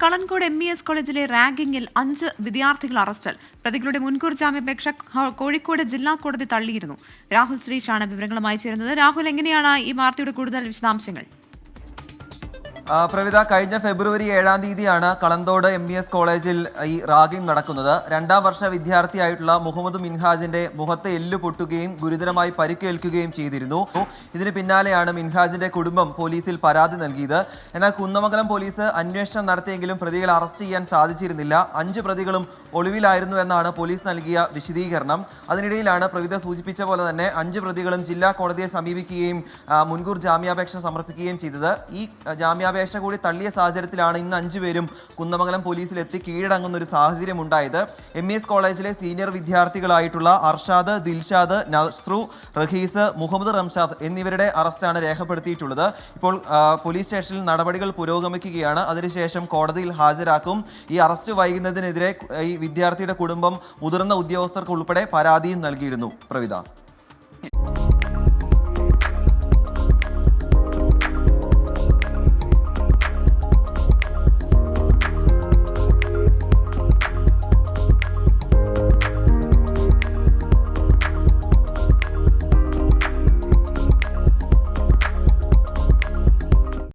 കളൻകോട് MES കോളേജിലെ റാഗിംഗിൽ 5 വിദ്യാർത്ഥികൾ അറസ്റ്റിൽ. പ്രതികളുടെ മുൻകൂർ ജാമ്യാപേക്ഷ കോഴിക്കോട് ജില്ലാ കോടതി തള്ളിയിരുന്നു. രാഹുൽ ശ്രീഷാണ് വിവരങ്ങളുമായി ചേരുന്നത്. രാഹുൽ, എങ്ങനെയാണ് ഈ വാർത്തയുടെ കൂടുതൽ വിശദാംശങ്ങൾ? പ്രവിത, കഴിഞ്ഞ ഫെബ്രുവരി 7-ാം തീയതിയാണ് കളന്തോട് MES കോളേജിൽ ഈ റാഗിംഗ് നടക്കുന്നത്. 2ാം വർഷ വിദ്യാർത്ഥിയായിട്ടുള്ള മുഹമ്മദ് മിൻഹാജിന്റെ മുഖത്ത് എല്ല് പൊട്ടുകയും ഗുരുതരമായി പരിക്കേൽക്കുകയും ചെയ്തിരുന്നു. ഇതിന് പിന്നാലെയാണ് മിൻഹാജിന്റെ കുടുംബം പോലീസിൽ പരാതി നൽകിയത്. എന്നാൽ കുന്നമംഗലം പോലീസ് അന്വേഷണം നടത്തിയെങ്കിലും പ്രതികളെ അറസ്റ്റ് ചെയ്യാൻ സാധിച്ചിരുന്നില്ല. 5 പ്രതികളും ഒളിവിലായിരുന്നു എന്നാണ് പോലീസ് നൽകിയ വിശദീകരണം. അതിനിടയിലാണ് പ്രവിത സൂചിപ്പിച്ച പോലെ തന്നെ 5 പ്രതികളും ജില്ലാ കോടതിയെ സമീപിക്കുകയും മുൻകൂർ ജാമ്യാപേക്ഷ സമർപ്പിക്കുകയും ചെയ്തത്. ഈ ജാമ്യാപേക്ഷ കൂടി തള്ളിയ സാഹചര്യത്തിലാണ് ഇന്ന് 5 പേരും കുന്നമംഗലം പോലീസിലെത്തി കീഴടങ്ങുന്ന ഒരു സാഹചര്യം ഉണ്ടായത്. MES കോളേജിലെ സീനിയർ വിദ്യാർത്ഥികളായിട്ടുള്ള അർഷാദ്, ദിൽഷാദ്, നസ്രു, റഹീസ്, മുഹമ്മദ് റംഷാദ് എന്നിവരുടെ അറസ്റ്റാണ് രേഖപ്പെടുത്തിയിട്ടുള്ളത്. ഇപ്പോൾ പോലീസ് സ്റ്റേഷനിൽ നടപടികൾ പുരോഗമിക്കുകയാണ്. അതിനുശേഷം കോടതിയിൽ ഹാജരാക്കും. ഈ അറസ്റ്റ് വൈകുന്നതിനെതിരെ ഈ വിദ്യാർത്ഥിയുടെ കുടുംബം മുതിർന്ന ഉദ്യോഗസ്ഥർക്ക് ഉൾപ്പെടെ പരാതിയും നൽകിയിരുന്നു. പ്രവിത.